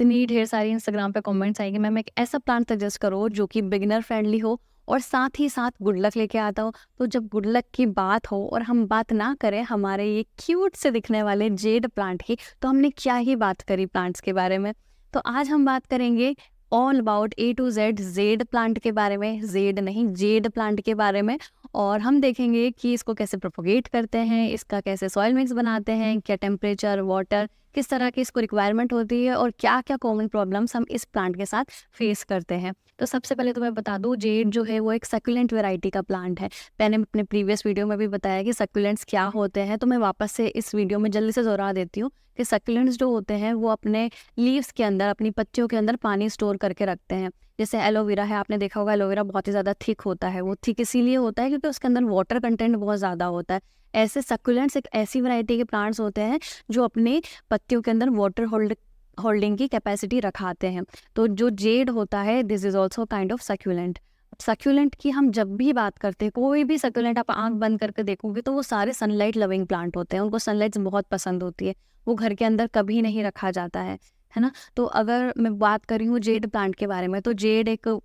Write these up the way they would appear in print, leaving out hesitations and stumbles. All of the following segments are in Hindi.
इतनी ढेर सारी इंस्टाग्राम पे कमेंट्स आएंगे, मैम एक ऐसा प्लांट सजेस्ट करो जो कि बिगिनर फ्रेंडली हो और साथ ही साथ गुड लक लेके आता हो। तो जब गुड लक की बात हो और हम बात ना करें हमारे ये क्यूट से दिखने वाले जेड प्लांट की, तो हमने क्या ही बात करी प्लांट्स के बारे में। तो आज हम बात करेंगे all about A to Z Z plant के बारे में, जेड नहीं जेड प्लांट के बारे में। और हम देखेंगे कि इसको कैसे प्रोपोगेट करते हैं, इसका कैसे सॉइल मिक्स बनाते हैं, क्या टेम्परेचर वाटर किस तरह की इसको रिक्वायरमेंट होती है और क्या क्या कॉमन प्रॉब्लम्स हम इस प्लांट के साथ फेस करते हैं। तो सबसे पहले तो मैं बता दूं, जेड जो है वो एक सक्यूलेंट वैरायटी का प्लांट है। मैंने अपने प्रीवियस वीडियो में भी बताया कि सक्यूलेंट्स क्या होते हैं, तो मैं वापस से इस वीडियो में जल्दी से दोहरा देती हूँ कि सक्यूलेंट्स जो होते हैं वो अपने लीव्स के अंदर, अपनी पत्तियों के अंदर पानी स्टोर करके रखते हैं। जैसे एलोवेरा है, आपने देखा होगा एलोवेरा बहुत ही ज़्यादा थिक होता है। वो थिक इसीलिए होता है क्योंकि उसके अंदर वाटर कंटेंट बहुत ज़्यादा होता है। ऐसे सक्यूलेंट्स एक ऐसी वैरायटी के प्लांट्स होते हैं जो अपने पत्तियों के अंदर वाटर होल्डिंग की कैपेसिटी रखाते हैं। तो जो जेड होता है, this is also kind of succulent. Succulent की हम जब भी बात करते हैं, कोई भी सक्यूलेंट आप आंख बंद करके देखोगे तो वो सारे सनलाइट लविंग प्लांट होते हैं। उनको सनलाइट बहुत पसंद होती है, वो घर के अंदर कभी नहीं रखा जाता है ना। तो अगर मैं बात कर रही हूँ जेड प्लांट के बारे में, तो जेड एक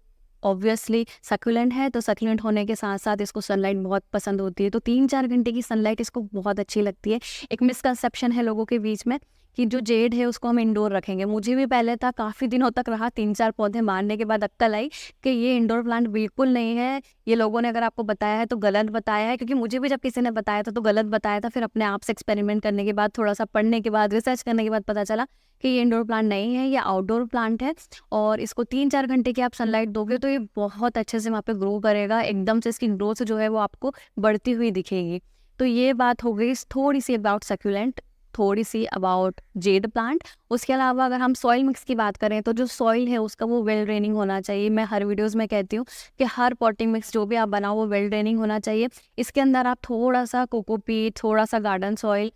ऑब्वियसली सक्यूलेंट है। तो सक्यूलेंट होने के साथ साथ इसको सनलाइट बहुत पसंद होती है, तो 3-4 घंटे की सनलाइट इसको बहुत अच्छी लगती है। एक मिसकंसेप्शन है लोगों के बीच में कि जो जेड है उसको हम इंडोर रखेंगे। मुझे भी पहले था, काफ़ी दिनों तक रहा, 3-4 पौधे मारने के बाद अक्ल आई कि ये इंडोर प्लांट बिल्कुल नहीं है। ये लोगों ने अगर आपको बताया है तो गलत बताया है, क्योंकि मुझे भी जब किसी ने बताया था तो गलत बताया था। फिर अपने आप से एक्सपेरिमेंट करने के बाद, थोड़ा सा पढ़ने के बाद, रिसर्च करने के बाद पता चला कि ये इंडोर प्लांट नहीं है, ये आउटडोर प्लांट है। और इसको 3-4 घंटे की आप सनलाइट दोगे तो ये बहुत अच्छे से वहाँ पे ग्रो करेगा। एकदम से इसकी ग्रोथ जो है वो आपको बढ़ती हुई दिखेगी। तो ये बात हो गई थोड़ी सी अबाउट सक्यूलेंट, थोड़ी सी अबाउट जेड प्लांट। उसके अलावा अगर हम सॉइल मिक्स की बात करें तो जो सॉइल है उसका वो वेल ड्रेनिंग होना चाहिए। मैं हर वीडियोस में कहती हूँ कि हर पॉटिंग मिक्स जो भी आप बनाओ वो वेल ड्रेनिंग होना चाहिए। इसके अंदर आप थोड़ा सा कोकोपीट, थोड़ा सा गार्डन सॉइल,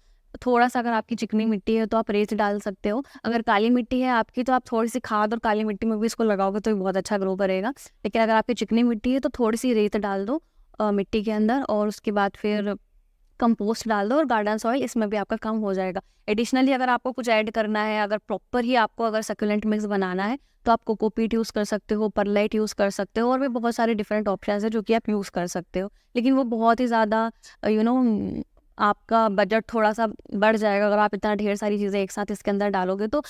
थोड़ा सा, अगर आपकी चिकनी मिट्टी है तो आप रेत डाल सकते हो। अगर काली मिट्टी है आपकी तो आप थोड़ी सी खाद और काली मिट्टी में भी इसको लगाओगे तो ये बहुत अच्छा ग्रो करेगा। लेकिन अगर आपकी चिकनी मिट्टी है तो थोड़ी सी रेत डाल दो मिट्टी के अंदर, और उसके बाद फिर कंपोस्ट डाल दो और गार्डन सॉइल, इसमें भी आपका काम हो जाएगा। एडिशनली अगर आपको कुछ ऐड करना है, अगर प्रॉपर ही आपको अगर सक्यूलेंट मिक्स बनाना है तो आप कोकोपीट यूज़ कर सकते हो, परलाइट यूज़ कर सकते हो, और भी बहुत सारे डिफरेंट ऑप्शन है जो कि आप यूज़ कर सकते हो। लेकिन वो बहुत ही ज़्यादा आपका बजट थोड़ा सा बढ़ जाएगा अगर आप इतना ढेर सारी चीज़ें एक साथ इसके अंदर डालोगे, तो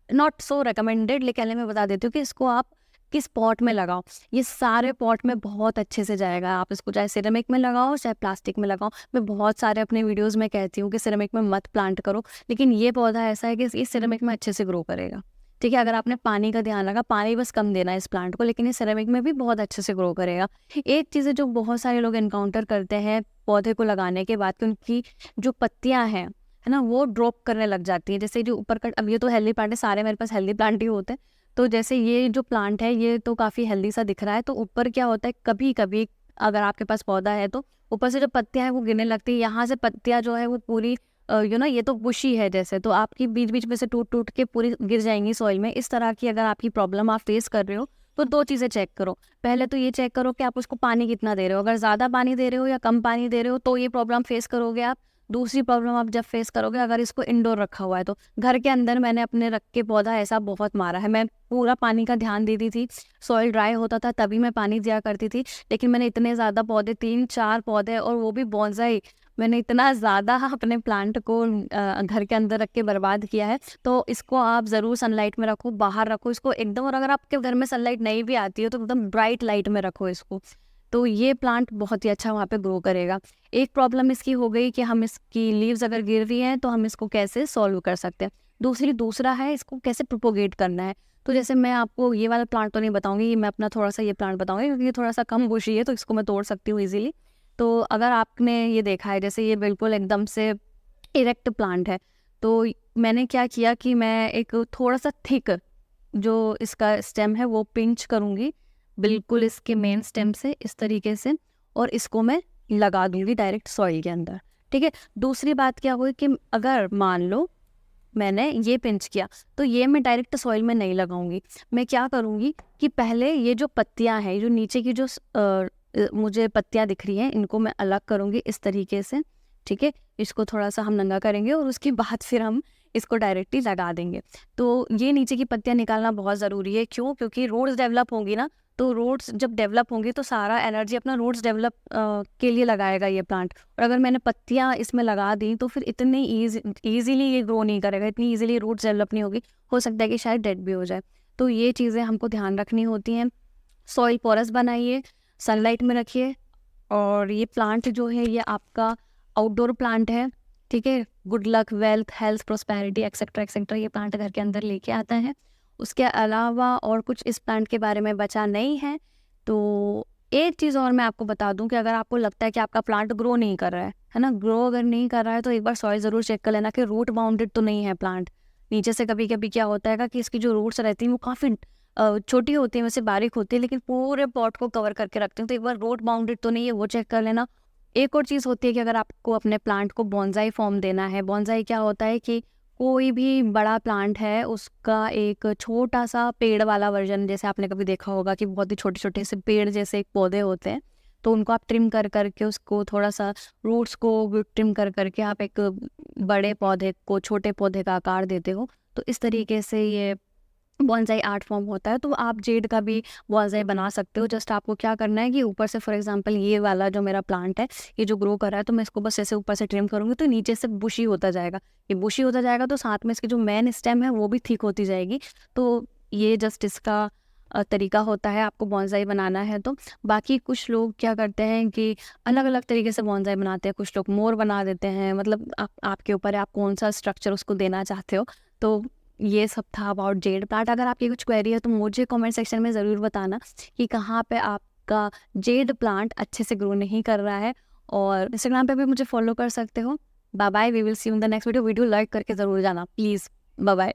नॉट सो रिकमेंडेड। लेकिन मैं बता देती हूँ कि इसको आप किस पॉट में लगाओ। ये सारे पॉट में बहुत अच्छे से जाएगा। आप इसको चाहे सिरेमिक में लगाओ चाहे प्लास्टिक में लगाओ। मैं बहुत सारे अपने वीडियोस में कहती हूँ कि सिरेमिक में मत प्लांट करो, लेकिन ये पौधा ऐसा है कि इस सिरेमिक में अच्छे से ग्रो करेगा। ठीक है, अगर आपने पानी का ध्यान रखा, पानी बस कम देना है इस प्लांट को, लेकिन ये सिरेमिक में भी बहुत अच्छे से ग्रो करेगा। एक चीज़ है जो बहुत सारे लोग इनकाउंटर करते हैं पौधे को लगाने के बाद, कि उनकी जो पत्तियां हैं है ना वो ड्रॉप करने लग जाती है। जैसे जो ऊपर का, अब ये तो हेल्दी प्लांट है, सारे मेरे पास हेल्दी प्लांट ही होते हैं। तो जैसे ये जो प्लांट है ये तो काफ़ी हेल्दी सा दिख रहा है, तो ऊपर क्या होता है कभी कभी अगर आपके पास पौधा है तो ऊपर से जो पत्तियां हैं वो गिरने लगती है। यहाँ से पत्तियां जो है वो पूरी ये तो बुशी है जैसे, तो आपकी बीच बीच में से टूट टूट के पूरी गिर जाएंगी सॉइल में। इस तरह की अगर आपकी प्रॉब्लम आप फेस कर रहे हो तो 2 चीज़ें चेक करो। पहले तो ये चेक करो कि आप उसको पानी कितना दे रहे हो। अगर ज़्यादा पानी दे रहे हो या कम पानी दे रहे हो तो ये प्रॉब्लम फेस करोगे आप। दूसरी प्रॉब्लम आप जब फेस करोगे अगर इसको इंडोर रखा हुआ है तो। घर के अंदर मैंने अपने रख के पौधा ऐसा बहुत मारा है। मैं पूरा पानी का ध्यान देती थी, सॉइल ड्राई होता था तभी मैं पानी दिया करती थी। लेकिन मैंने इतने ज़्यादा पौधे, 3-4 पौधे, और वो भी बॉन्साई, मैंने इतना ज़्यादा अपने प्लांट को घर के अंदर रख के बर्बाद किया है। तो इसको आप ज़रूर सनलाइट में रखो, बाहर रखो इसको एकदम। और अगर आपके घर में सनलाइट नहीं भी आती है तो एकदम ब्राइट लाइट में रखो इसको, तो ये प्लांट बहुत ही अच्छा वहाँ पे ग्रो करेगा। एक प्रॉब्लम इसकी हो गई कि हम इसकी लीव्स अगर गिर रही हैं तो हम इसको कैसे सॉल्व कर सकते हैं। दूसरा है इसको कैसे प्रोपोगेट करना है। तो जैसे मैं आपको ये वाला प्लांट तो नहीं बताऊंगी, मैं अपना थोड़ा सा ये प्लांट बताऊंगी क्योंकि ये थोड़ा सा कम बुशी है तो इसको मैं तोड़ सकती हूँ ईजिली। तो अगर आपने ये देखा है, जैसे ये बिल्कुल एकदम से इरेक्ट प्लांट है, तो मैंने क्या किया कि मैं एक थोड़ा सा थिक जो इसका स्टेम है वो पिंच करूँगी बिल्कुल इसके मेन स्टेम से इस तरीके से, और इसको मैं लगा दूंगी डायरेक्ट सॉइल के अंदर। ठीक है, दूसरी बात क्या हुई कि अगर मान लो मैंने ये पिंच किया तो ये मैं डायरेक्ट सॉइल में नहीं लगाऊंगी। मैं क्या करूँगी कि पहले ये जो पत्तियां हैं, जो नीचे की जो मुझे पत्तियां दिख रही हैं, इनको मैं अलग करूँगी इस तरीके से। ठीक है, इसको थोड़ा सा हम नंगा करेंगे और उसके बाद फिर हम इसको डायरेक्टली लगा देंगे। तो ये नीचे की पत्तियाँ निकालना बहुत ज़रूरी है। क्यों? क्योंकि रूट्स डेवलप होंगी ना, तो रूट्स जब डेवलप होंगी तो सारा एनर्जी अपना रूट्स डेवलप के लिए लगाएगा ये प्लांट। और अगर मैंने पत्तियाँ इसमें लगा दी तो फिर इतनी ईज़िली ये ग्रो नहीं करेगा, इतनी ईज़िली रूट्स डेवलप नहीं होगी, हो सकता है कि शायद डेड भी हो जाए। तो ये चीज़ें हमको ध्यान रखनी होती हैं। सॉइल पोरस बनाइए, सनलाइट में रखिए। और ये प्लांट जो है ये आपका आउटडोर प्लांट है, ठीक है? Good luck, wealth, health, prosperity etcetera etcetera ये प्लांट घर के अंदर लेके आता है। उसके अलावा और कुछ इस प्लांट के बारे में बचा नहीं है। तो एक चीज़ और मैं आपको बता दूं कि अगर आपको लगता है कि आपका प्लांट ग्रो नहीं कर रहा है ना, ग्रो अगर नहीं कर रहा है तो एक बार सॉइल ज़रूर चेक कर लेना कि रूट बाउंडेड तो नहीं है प्लांट। नीचे से कभी कभी क्या होता है कि इसकी जो रूट्स रहती हैं वो काफ़ी छोटी होती है, वैसे बारीक होती है, लेकिन पूरे पॉट को कवर करके रखते हैं। तो एक बार रूट बाउंडेड तो नहीं है वो चेक कर लेना। एक और चीज़ होती है कि अगर आपको अपने प्लांट को बॉन्साई फॉर्म देना है, बॉन्साई क्या होता है कि कोई भी बड़ा प्लांट है उसका एक छोटा सा पेड़ वाला वर्जन, जैसे आपने कभी देखा होगा कि बहुत ही छोटे छोटे से पेड़ जैसे एक पौधे होते हैं, तो उनको आप ट्रिम कर करके उसको थोड़ा सा रूट्स को ट्रिम कर करके आप एक बड़े पौधे को छोटे पौधे का आकार देते हो। तो इस तरीके से ये बॉन्साई आर्ट फॉर्म होता है। तो आप जेड का भी बॉन्साई बना सकते हो। जस्ट आपको क्या करना है कि ऊपर से फॉर एग्जांपल ये वाला जो मेरा प्लांट है, ये जो ग्रो कर रहा है, तो मैं इसको बस ऐसे ऊपर से ट्रिम करूँगी तो नीचे से बुशी होता जाएगा। ये बुशी होता जाएगा तो साथ में इसकी जो मेन स्टेम है वो भी ठीक होती जाएगी। तो ये जस्ट इसका तरीका होता है आपको बॉन्साई बनाना है तो। बाकी कुछ लोग क्या करते हैं कि अलग अलग तरीके से बॉन्साई बनाते हैं। कुछ लोग मोर बना देते हैं, मतलब आपके ऊपर है आप कौन सा स्ट्रक्चर उसको देना चाहते हो। तो ये सब था अबाउट जेड प्लांट। अगर आपकी कुछ क्वेरी है तो मुझे कमेंट सेक्शन में ज़रूर बताना कि कहाँ पे आपका जेड प्लांट अच्छे से ग्रो नहीं कर रहा है। और इंस्टाग्राम पे भी मुझे फॉलो कर सकते हो। Bye bye, we will see you in the next video. Video like करके ज़रूर जाना प्लीज़। Bye bye.